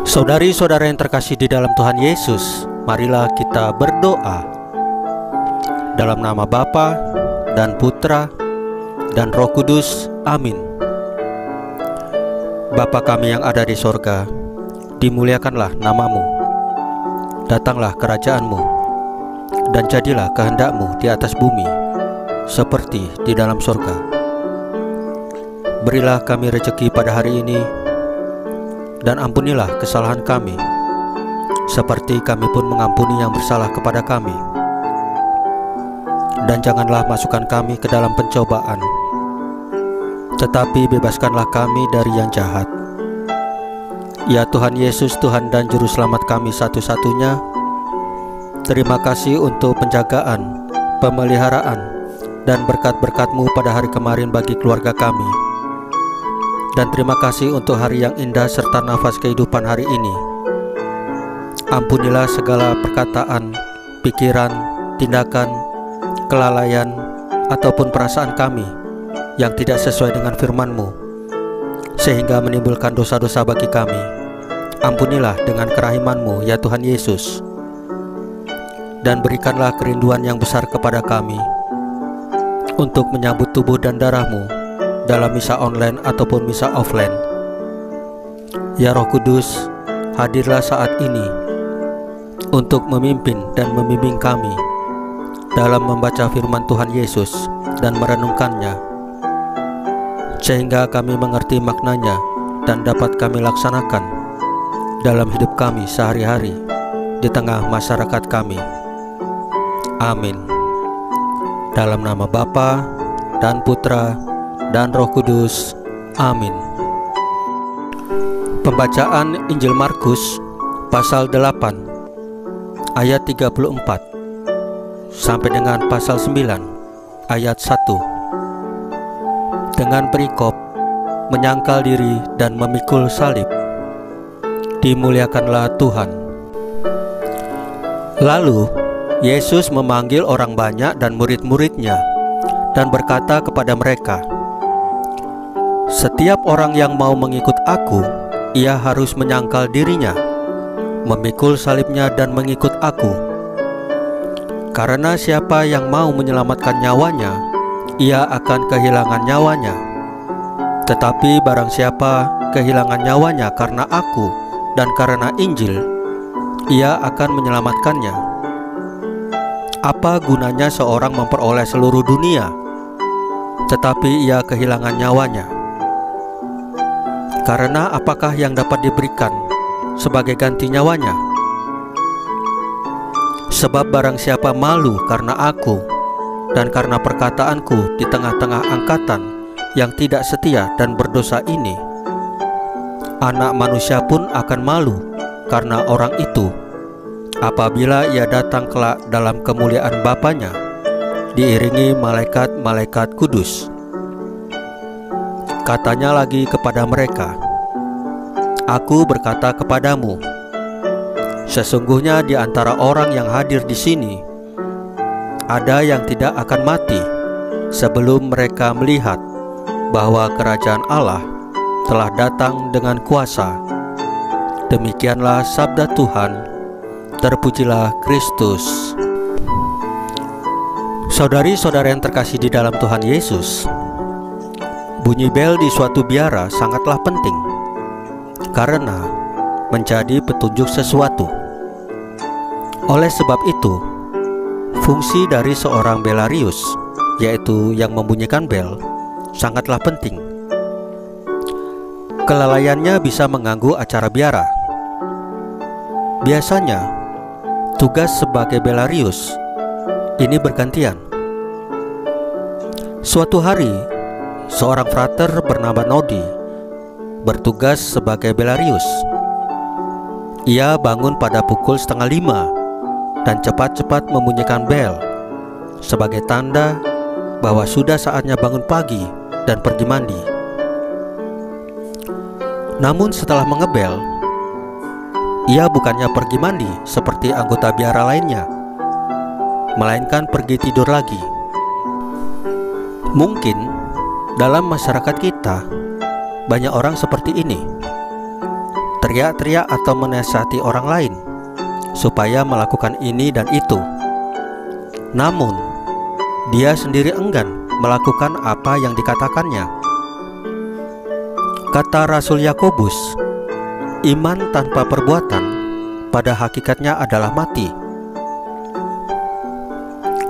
Saudari-saudara yang terkasih di dalam Tuhan Yesus, marilah kita berdoa. Dalam nama Bapa dan Putra dan Roh Kudus, amin. Bapa kami yang ada di sorga, dimuliakanlah namamu. Datanglah kerajaanmu, dan jadilah kehendakmu di atas bumi, seperti di dalam sorga. Berilah kami rezeki pada hari ini, dan ampunilah kesalahan kami, seperti kami pun mengampuni yang bersalah kepada kami. Dan janganlah masukkan kami ke dalam pencobaan, tetapi bebaskanlah kami dari yang jahat. Ya Tuhan Yesus, Tuhan dan Juru Selamat kami satu-satunya, terima kasih untuk penjagaan, pemeliharaan, dan berkat-berkat-Mu pada hari kemarin bagi keluarga kami. Dan terima kasih untuk hari yang indah serta nafas kehidupan hari ini. Ampunilah segala perkataan, pikiran, tindakan, kelalaian, ataupun perasaan kami yang tidak sesuai dengan firman-Mu, sehingga menimbulkan dosa-dosa bagi kami. Ampunilah dengan kerahiman-Mu, ya Tuhan Yesus. Dan berikanlah kerinduan yang besar kepada kami untuk menyambut tubuh dan darah-Mu dalam misa online ataupun misa offline. Ya Roh Kudus, hadirlah saat ini untuk memimpin dan membimbing kami dalam membaca firman Tuhan Yesus dan merenungkannya, sehingga kami mengerti maknanya dan dapat kami laksanakan dalam hidup kami sehari-hari di tengah masyarakat kami. Amin. Dalam nama Bapa dan Putra dan Roh Kudus, amin. Pembacaan Injil Markus pasal 8 ayat 34 sampai dengan pasal 9 ayat 1. Dengan perikop menyangkal diri dan memikul salib, dimuliakanlah Tuhan. Lalu Yesus memanggil orang banyak dan murid-muridnya dan berkata kepada mereka, "Setiap orang yang mau mengikut aku, ia harus menyangkal dirinya, memikul salibnya dan mengikut aku. Karena siapa yang mau menyelamatkan nyawanya, ia akan kehilangan nyawanya. Tetapi barang siapa kehilangan nyawanya karena aku dan karena Injil, ia akan menyelamatkannya. Apa gunanya seorang memperoleh seluruh dunia, tetapi ia kehilangan nyawanya? Karena apakah yang dapat diberikan sebagai ganti nyawanya? Sebab barang siapa malu karena aku dan karena perkataanku di tengah-tengah angkatan yang tidak setia dan berdosa ini, Anak Manusia pun akan malu karena orang itu, apabila ia datang kelak dalam kemuliaan Bapanya, diiringi malaikat-malaikat kudus." Katanya lagi kepada mereka, "Aku berkata kepadamu, sesungguhnya di antara orang yang hadir di sini, ada yang tidak akan mati sebelum mereka melihat bahwa kerajaan Allah telah datang dengan kuasa." Demikianlah sabda Tuhan. Terpujilah Kristus. Saudari-saudara yang terkasih di dalam Tuhan Yesus, bunyi bel di suatu biara sangatlah penting karena menjadi petunjuk sesuatu. Oleh sebab itu, fungsi dari seorang belarius, yaitu yang membunyikan bel, sangatlah penting. Kelalaiannya bisa mengganggu acara biara. Biasanya, tugas sebagai belarius ini bergantian. Suatu hari, seorang frater bernama Nodi bertugas sebagai belarius. Ia bangun pada pukul 4:30 dan cepat-cepat membunyikan bel sebagai tanda bahwa sudah saatnya bangun pagi dan pergi mandi. Namun setelah mengebel, ia bukannya pergi mandi seperti anggota biara lainnya, melainkan pergi tidur lagi. Mungkin dalam masyarakat kita banyak orang seperti ini. teriak-teriak atau menasihati orang lain supaya melakukan ini dan itu. Namun, dia sendiri enggan melakukan apa yang dikatakannya. Kata Rasul Yakobus, iman tanpa perbuatan pada hakikatnya adalah mati.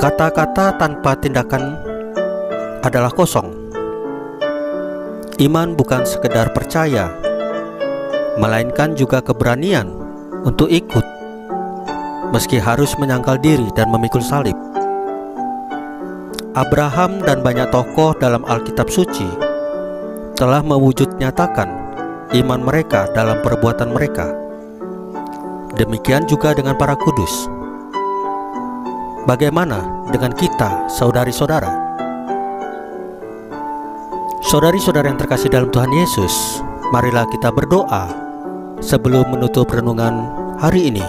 Kata-kata tanpa tindakan adalah kosong. Iman bukan sekedar percaya, melainkan juga keberanian untuk ikut, meski harus menyangkal diri dan memikul salib. Abraham dan banyak tokoh dalam Alkitab Suci telah mewujud nyatakan iman mereka dalam perbuatan mereka. Demikian juga dengan para kudus. Bagaimana dengan kita, saudari-saudara? Saudari-saudara yang terkasih dalam Tuhan Yesus, marilah kita berdoa sebelum menutup renungan hari ini.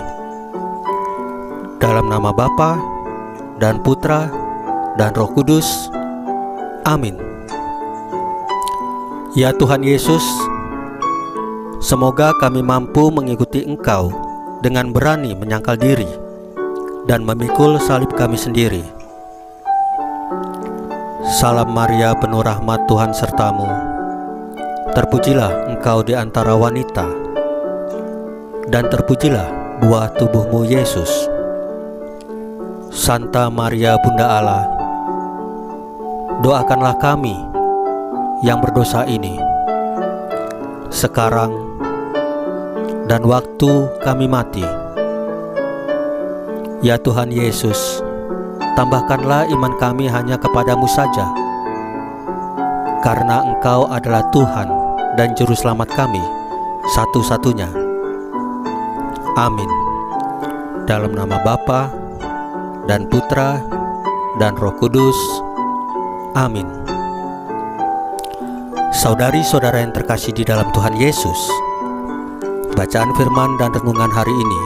Dalam nama Bapa dan Putra dan Roh Kudus. Amin. Ya Tuhan Yesus, semoga kami mampu mengikuti Engkau dengan berani menyangkal diri dan memikul salib kami sendiri. Salam Maria, penuh rahmat, Tuhan sertamu. Terpujilah Engkau di antara wanita, dan terpujilah buah tubuhmu Yesus. Santa Maria, Bunda Allah, doakanlah kami yang berdosa ini, sekarang dan waktu kami mati. Ya Tuhan Yesus, tambahkanlah iman kami hanya kepadamu saja, karena Engkau adalah Tuhan dan Juru Selamat kami satu-satunya. Amin. Dalam nama Bapa dan Putra dan Roh Kudus. Amin. Saudari-saudara yang terkasih di dalam Tuhan Yesus, bacaan firman dan renungan hari ini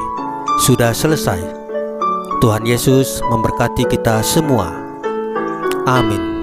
sudah selesai. Tuhan Yesus memberkati kita semua. Amin.